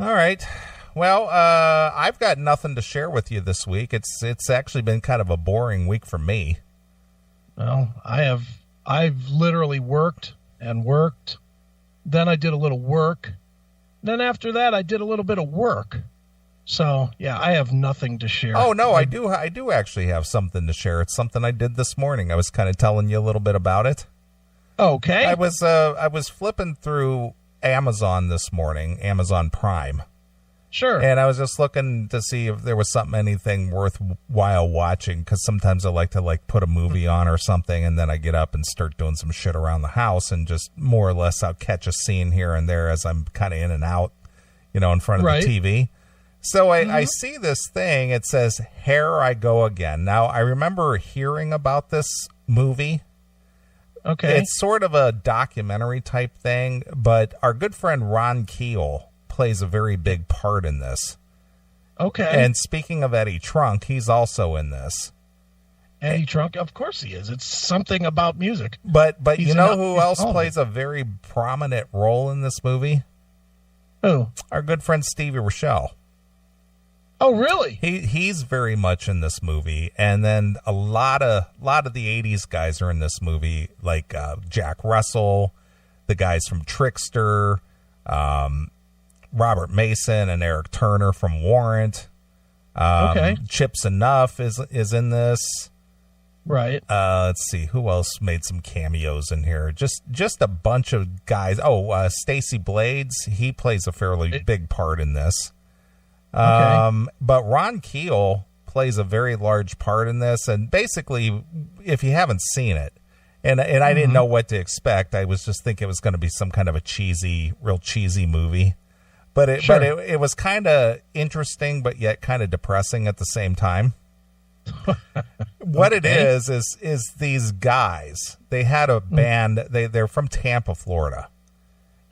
All right. Well, I've got nothing to share with you this week. It's actually been kind of a boring week for me. Well, I've literally worked and worked. Then I did a little work. Then after that, I did a little bit of work. So, yeah, I have nothing to share. Oh, no, I do actually have something to share. It's something I did this morning. I was kind of telling you a little bit about it. Okay. I was flipping through Amazon this morning, Amazon Prime. Sure. And I was just looking to see if there was anything worthwhile watching, because sometimes I like to put a movie on or something, and then I get up and start doing some shit around the house, and just more or less I'll catch a scene here and there as I'm kind of in and out, in front of the TV. So I see this thing. It says, "Here I Go Again." Now, I remember hearing about this movie. Okay. It's sort of a documentary type thing, but our good friend Ron Keel plays a very big part in this. Okay. And speaking of Eddie Trunk, he's also in this. Eddie Trunk, of course he is. It's something about music. But you know who else plays a very prominent role in this movie? Who? Our good friend Stevie Rachelle. Oh, really? He's very much in this movie, and then a lot of the 80s guys are in this movie, like Jack Russell, the guys from Trickster, Robert Mason and Eric Turner from Warrant. Okay. Chips Enough is in this. Right. Let's see, who else made some cameos in here? Just a bunch of guys. Oh, Stacey Blades, he plays a fairly big part in this. Okay. But Ron Keel plays a very large part in this, and basically, if you haven't seen it, and I didn't know what to expect, I was just thinking it was going to be some kind of real cheesy movie, but it was kind of interesting, but yet kind of depressing at the same time. What it is these guys, they had a band. They're from Tampa, Florida.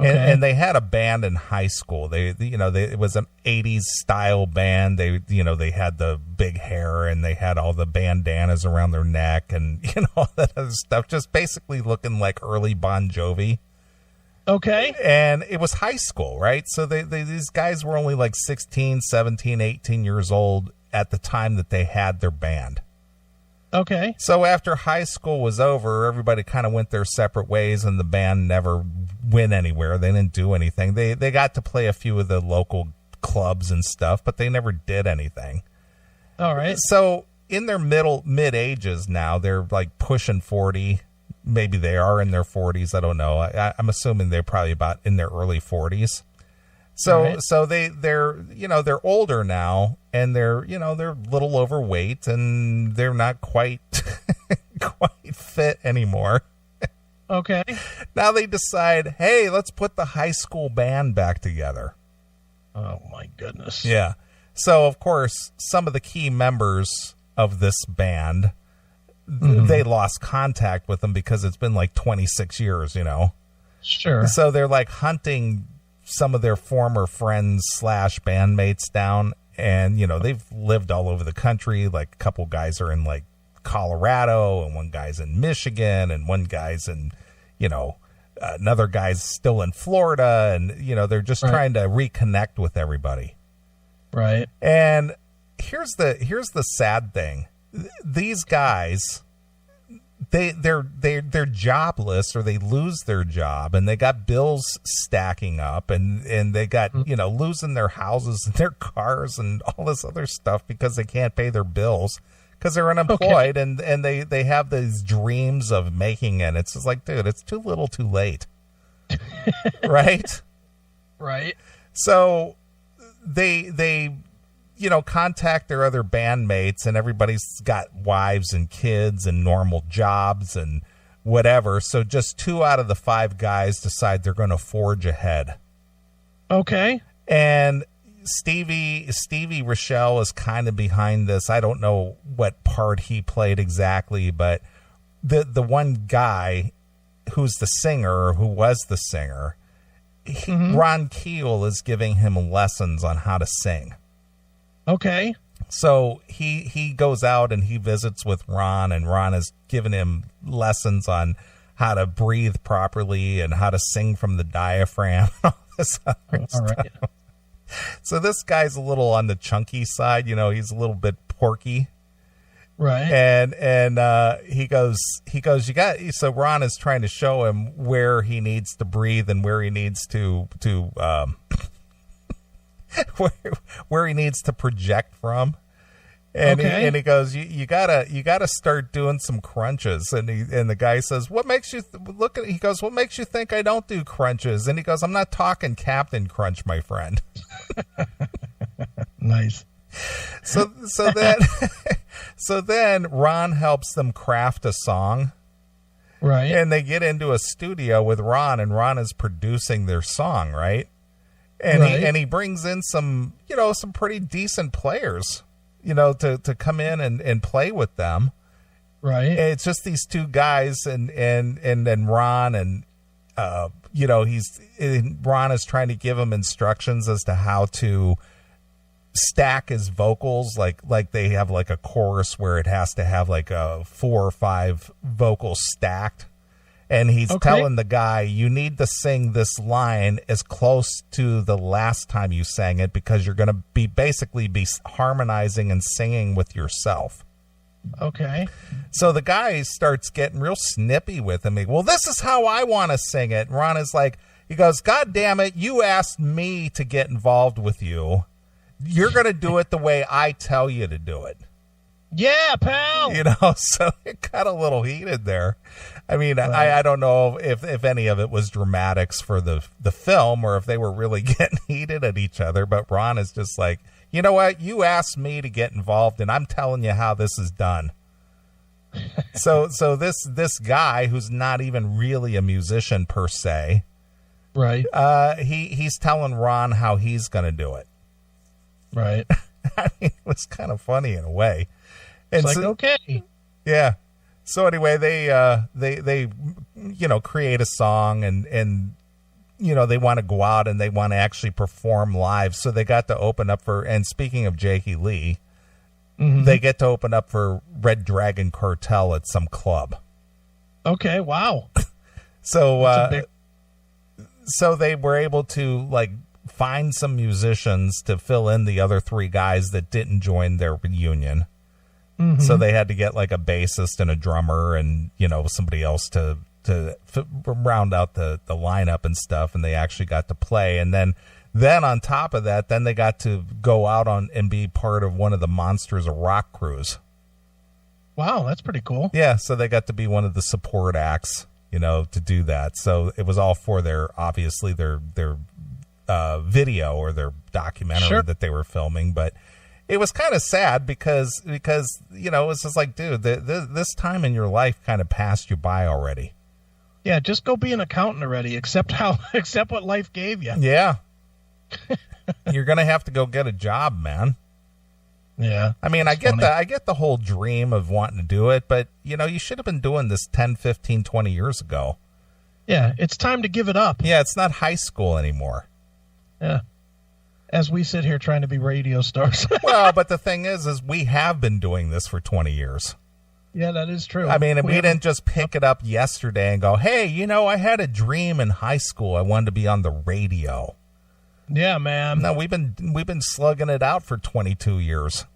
Okay. And they had a band in high school. It was an 80s style band. They had the big hair, and they had all the bandanas around their neck, and all that other stuff, just basically looking like early Bon Jovi. Okay. And it was high school, right? So these guys were only like 16, 17, 18 years old at the time that they had their band. Okay. So after high school was over, everybody kind of went their separate ways, and the band never went anywhere. They didn't do anything. They got to play a few of the local clubs and stuff, but they never did anything. All right. So in their mid ages now, they're like pushing 40. Maybe they are in their 40s. I don't know. I'm assuming they're probably about in their early 40s. So right. so they're older now, and they're a little overweight, and they're not quite quite fit anymore. Okay. Now they decide, hey, let's put the high school band back together. Oh my goodness. Yeah. So of course, some of the key members of this band, they lost contact with them because it's been like 26 years, Sure. So they're like hunting some of their former friends / bandmates down, and they've lived all over the country. Like a couple guys are in like Colorado, and one guy's in Michigan, and one guy's in another guy's still in Florida, and they're just trying to reconnect with everybody. Right. And here's the sad thing. These guys, they're jobless, or they lose their job, and they got bills stacking up, and they got losing their houses and their cars and all this other stuff because they can't pay their bills because they're unemployed. Okay. and they have these dreams of making it. It's just like, dude, it's too little too late. Right So they contact their other bandmates, and everybody's got wives and kids and normal jobs and whatever. So just 2 out of the 5 guys decide they're going to forge ahead. Okay. And Stevie Rachelle is kind of behind this. I don't know what part he played exactly, but the one guy who's the singer, or who was the singer, Ron Keel is giving him lessons on how to sing. Okay. So he goes out and he visits with Ron, and Ron has given him lessons on how to breathe properly and how to sing from the diaphragm. All this other stuff. Right. So this guy's a little on the chunky side, he's a little bit porky. Right. And he goes, so Ron is trying to show him where he needs to breathe and where he needs to where he needs to project from. And he goes, you gotta start doing some crunches. And the guy says, what makes you he goes, what makes you think I don't do crunches? And he goes, I'm not talking Captain Crunch, my friend. Nice. So then Ron helps them craft a song. Right. And they get into a studio with Ron, and Ron is producing their song, right? And he brings in some pretty decent players, to come in and play with them. Right. And it's just these two guys and then Ron and Ron is trying to give him instructions as to how to stack his vocals, like they have like a chorus where it has to have like a 4 or 5 vocals stacked. And he's telling the guy, you need to sing this line as close to the last time you sang it, because you're going to be harmonizing and singing with yourself. Okay. So the guy starts getting real snippy with him. Well, this is how I want to sing it. And Ron is like, he goes, God damn it, you asked me to get involved with you. You're going to do it the way I tell you to do it. Yeah, pal. So it got a little heated there. I mean, right. I don't know if any of it was dramatics for the film or if they were really getting heated at each other. But Ron is just like, you know what? You asked me to get involved, and I'm telling you how this is done. So this guy, who's not even really a musician per se, right? He's telling Ron how he's going to do it. Right. I mean, it was kind of funny in a way. And it's like, okay. Yeah. So anyway, they create a song and they want to go out and they want to actually perform live. So they got to open up for, and speaking of Jakey Lee, they get to open up for Red Dragon Cartel at some club. Okay. Wow. So they were able to find some musicians to fill in the other 3 guys that didn't join their reunion. So they had to get a bassist and a drummer and, somebody else to round out the lineup and stuff. And they actually got to play. And then on top of that, then they got to go out on and be part of one of the Monsters of Rock crews. Wow, that's pretty cool. Yeah. So they got to be one of the support acts, to do that. So it was all for their video or their documentary that they were filming. But it was kind of sad because it's just like, dude, this time in your life kind of passed you by already. Yeah, just go be an accountant already. Accept what life gave you. Yeah. You're gonna have to go get a job, man. Yeah. I mean, I get the whole dream of wanting to do it, but you should have been doing this 10, 15, 20 years ago. Yeah, it's time to give it up. Yeah, it's not high school anymore. Yeah. As we sit here trying to be radio stars. Well, but the thing is we have been doing this for 20 years. Yeah, that is true. I mean, we didn't just pick it up yesterday and go, hey, I had a dream in high school. I wanted to be on the radio. Yeah, man. No, we've been slugging it out for 22 years.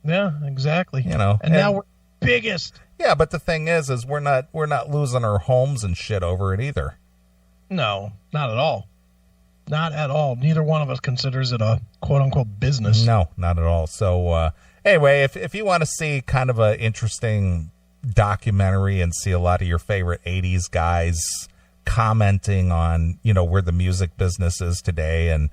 Yeah, exactly. And now we're biggest. Yeah, but the thing is we're not losing our homes and shit over it either. No, not at all. Not at all. Neither one of us considers it a quote-unquote business. No, not at all. So anyway, if you want to see kind of an interesting documentary and see a lot of your favorite 80s guys commenting on, where the music business is today and,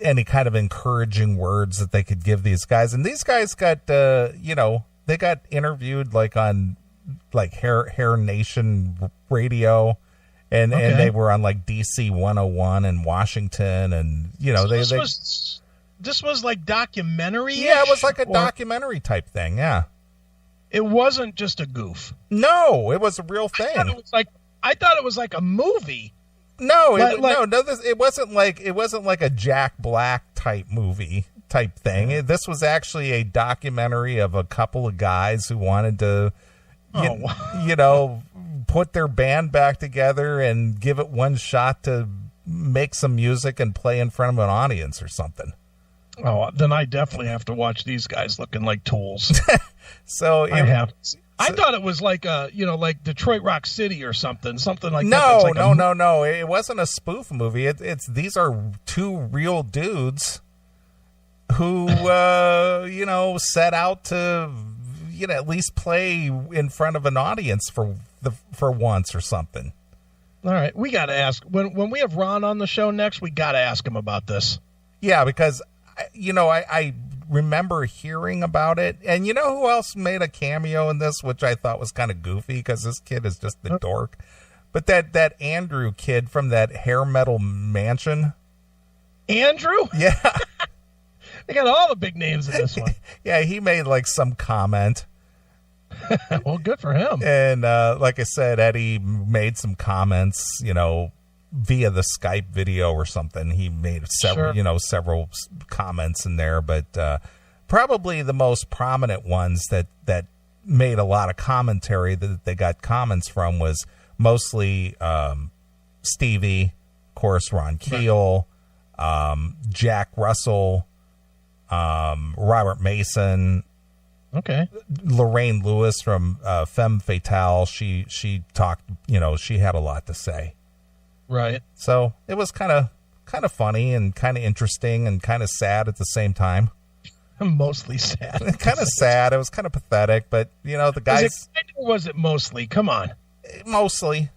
any kind of encouraging words that they could give these guys. And these guys got, they got interviewed on Hair Nation radio. And they were on DC 101 in Washington, and this was like documentary. Yeah, it was like a documentary type thing. Yeah, it wasn't just a goof. No, it was a real thing. I thought it was like a movie. No, it wasn't like a Jack Black type movie type thing. This was actually a documentary of a couple of guys who wanted to, put their band back together and give it one shot to make some music and play in front of an audience or something. Oh, then I definitely have to watch these guys looking like tools. So I thought it was like like Detroit Rock City or something like that. No. It wasn't a spoof movie. These are two real dudes who set out to at least play in front of an audience for once or something. All right, we got to ask when we have Ron on the show next. We got to ask him about this. Yeah, because I remember hearing about it, and you know who else made a cameo in this, which I thought was kind of goofy because this kid is just a dork. But that Andrew kid from that hair metal mansion. Andrew? Yeah. They got all the big names in this one. Yeah, he made like some comment. Well, good for him. And like I said, Eddie made some comments, via the Skype video or something. He made several comments in there, but probably the most prominent ones that made a lot of commentary that they got comments from was mostly Stevie, of course, Ron Keel, Jack Russell, Robert Mason. Okay. Lorraine Lewis from Femme Fatale. She talked, she had a lot to say. Right. So it was kind of funny and kind of interesting and kind of sad at the same time. Mostly sad. Kind of sad. It was kind of pathetic, but the guys. Was it mostly? Come on. Mostly.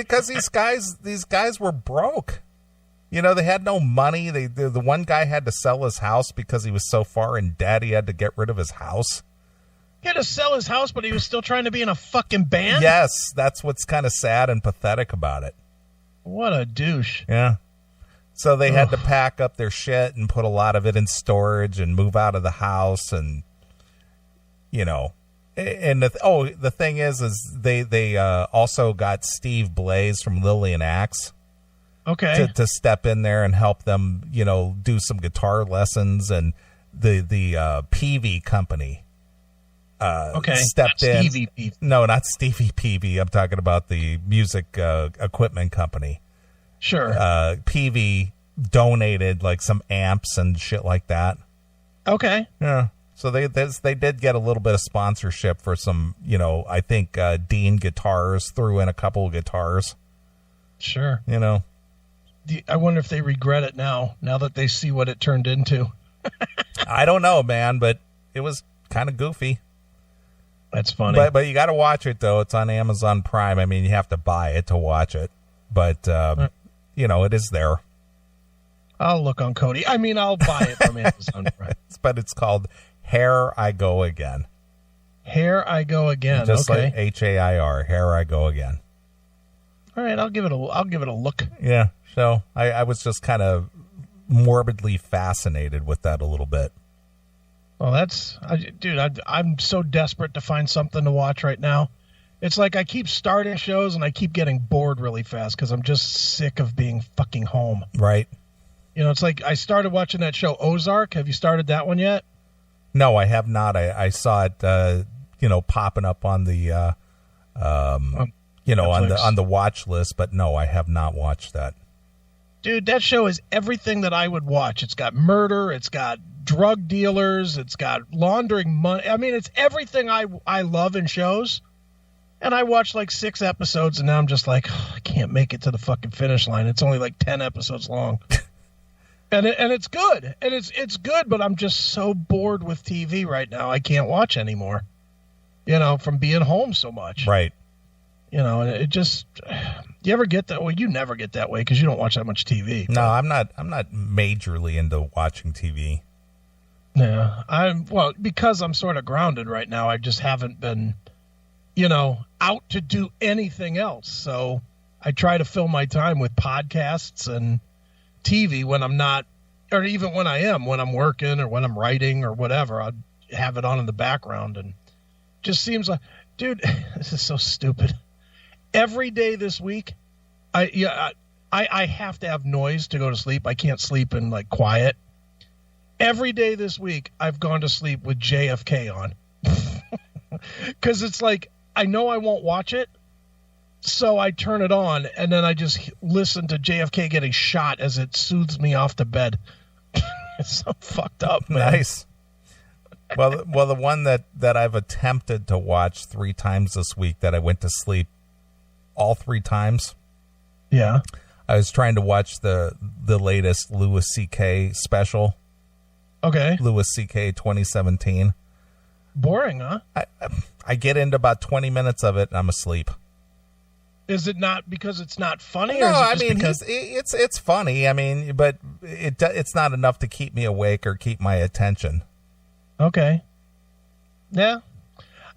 because these guys were broke. They had no money. The one guy had to sell his house because he was so far in debt he had to get rid of his house. He had to sell his house, but he was still trying to be in a fucking band? Yes, that's what's kind of sad and pathetic about it. What a douche. Yeah. So they had to pack up their shit and put a lot of it in storage and move out of the house and, And the thing is they also got Steve Blaze from Lillian Axe. Okay. To step in there and help them, do some guitar lessons, and the Peavy company stepped in. Stevie Peavy. No, not Stevie Peavy. I'm talking about the music equipment company. Sure. Peavy donated like some amps and shit like that. Okay. Yeah. So they did get a little bit of sponsorship for some, I think Dean Guitars threw in a couple of guitars. Sure. I wonder if they regret it now that they see what it turned into. I don't know, man, but it was kind of goofy. That's funny. But you got to watch it, though. It's on Amazon Prime. I mean, you have to buy it to watch it. But, it is there. I'll look on Cody. I mean, I'll buy it from Amazon Prime. But it's called Here I Go Again. Here I Go Again. Just okay. like HAIR. Here I Go Again. All right, I'll give it a look. Yeah. So I was just kind of morbidly fascinated with that a little bit. Well, I'm so desperate to find something to watch right now. It's like I keep starting shows and I keep getting bored really fast because I'm just sick of being fucking home. Right. It's like I started watching that show Ozark. Have you started that one yet? No, I have not. I saw it, popping up on the, on the watch list, but no, I have not watched that. Dude, that show is everything that I would watch. It's got murder. It's got drug dealers. It's got laundering money. I mean, it's everything I love in shows. And I watched like 6 episodes, and now I'm just like, I can't make it to the fucking finish line. It's only like 10 episodes long. and it's good. And it's good, but I'm just so bored with TV right now. I can't watch anymore, from being home so much. Right. And it just, you ever get that way? You never get that way because you don't watch that much TV. No, I'm not majorly into watching TV. Yeah, because I'm sort of grounded right now. I just haven't been, out to do anything else. So I try to fill my time with podcasts and TV when I'm not, or even when I am, when I'm working or when I'm writing or whatever. I'll have it on in the background, and just seems like, dude, this is so stupid. Every day this week, I have to have noise to go to sleep. I can't sleep in like quiet. Every day this week, I've gone to sleep with JFK on. Because it's like, I know I won't watch it, So I turn it on, and then I just listen to JFK getting shot as it soothes me off to bed. It's so fucked up, man. Nice. Well, the one that I've attempted to watch 3 times this week that I went to sleep all 3 times. Yeah. I was trying to watch the latest Louis C.K. special. Okay. Louis C.K. 2017. Boring, huh? I get into about 20 minutes of it and I'm asleep. Is it not because it's not funny? No, or is it I just mean because... it's funny. I mean, but it's not enough to keep me awake or keep my attention. Okay. Yeah.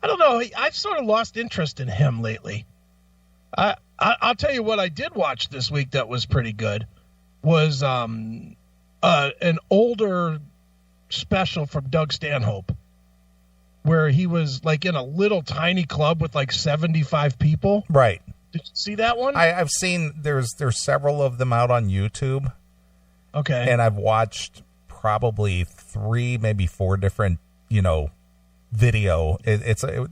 I don't know. I've sort of lost interest in him lately. I'll tell you what I did watch this week that was pretty good was an older special from Doug Stanhope where he was like in a little tiny club with like 75 people. Right. Did you see that one? I've seen there's several of them out on YouTube. Okay. And I've watched probably 3, maybe 4 different, video.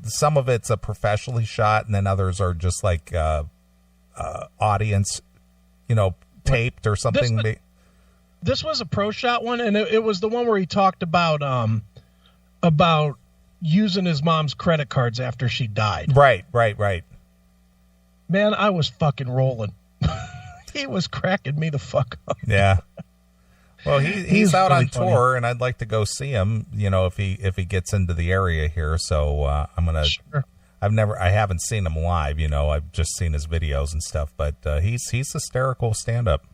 Some of it's a professionally shot, and then others are just like audience, taped or something. This was a pro shot one, and it was the one where he talked about using his mom's credit cards after she died. Right. Man, I was fucking rolling. He was cracking me the fuck up. Yeah. Well, he's out really on tour, and I'd like to go see him. If he gets into the area here. So I'm gonna. Sure. I haven't seen him live. I've just seen his videos and stuff. But he's hysterical stand up.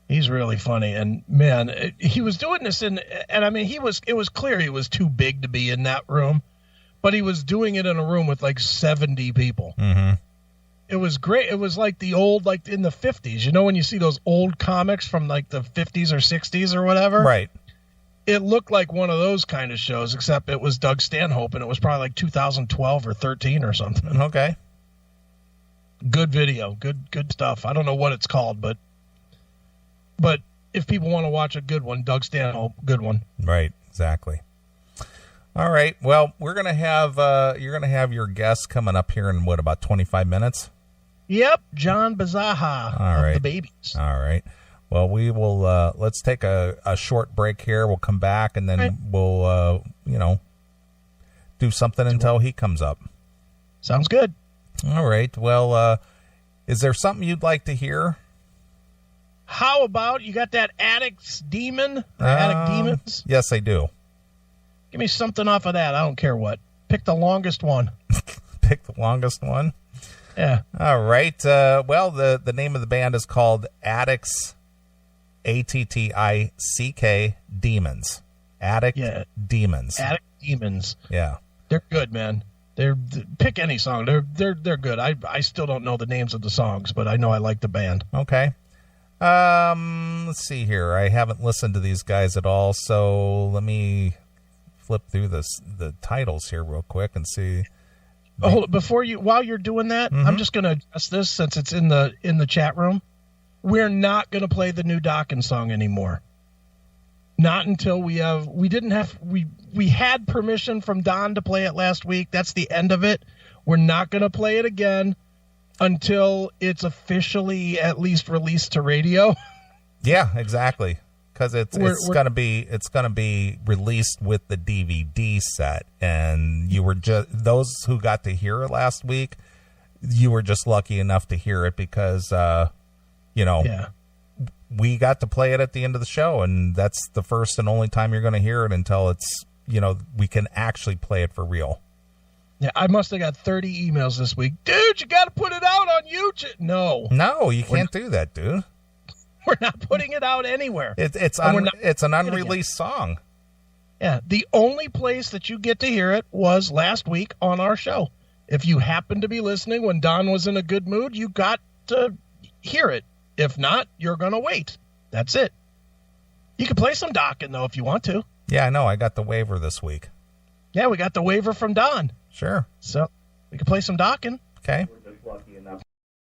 He's really funny, and man, he was doing this and I mean, it was clear he was too big to be in that room, but he was doing it in a room with like 70 people. Mm-hmm. It was great. It was like the old, like in the 50s, when you see those old comics from like the 50s or 60s or whatever. Right. It looked like one of those kind of shows, except it was Doug Stanhope, and it was probably like 2012 or 13 or something. Okay. Good video. Good stuff. I don't know what it's called, but if people want to watch a good one, Doug Stanhope, good one. Right. Exactly. All right. Well, we're going to have, you're going to have your guest coming up here in about 25 minutes? Yep. John Bazaha of the Babies. All right. Well, we will, let's take a short break here. We'll come back and then we'll, do something until he comes up. Sounds good. All right. Well, is there something you'd like to hear? How about you got that Addicts Demon? Addict Demons? Yes, I do. Give me something off of that. I don't care what. Pick the longest one. Pick the longest one? Yeah. All right. Well, the name of the band is called Addicts, Attick Demons. Addict Demons. Addict Demons. Yeah. They're good, man. Pick any song. They're good. I still don't know the names of the songs, but I know I like the band. Okay. Let's see here. I haven't listened to these guys at all, so let me flip through the titles here real quick and see. Hold it, while you're doing that, I'm just going to address this since it's in the chat room. We're not going to play the new Dokken song anymore. Not until we had permission from Don to play it last week. That's the end of it. We're not going to play it again until it's officially at least released to radio. Yeah, exactly. Because it's gonna be released with the DVD set, and you were just those who got to hear it last week. You were just lucky enough to hear it because we got to play it at the end of the show, and that's the first and only time you're going to hear it until it's we can actually play it for real. Yeah, I must have got 30 emails this week. Dude, you got to put it out on YouTube. No, you can't do that, dude. We're not putting it out anywhere. It's an unreleased song. Yeah, the only place that you get to hear it was last week on our show. If you happen to be listening when Don was in a good mood, you got to hear it. If not, you're going to wait. That's it. You can play some Dokken, though, if you want to. Yeah, I know. I got the waiver this week. Yeah, we got the waiver from Don. Sure. So we can play some Dokken. Okay.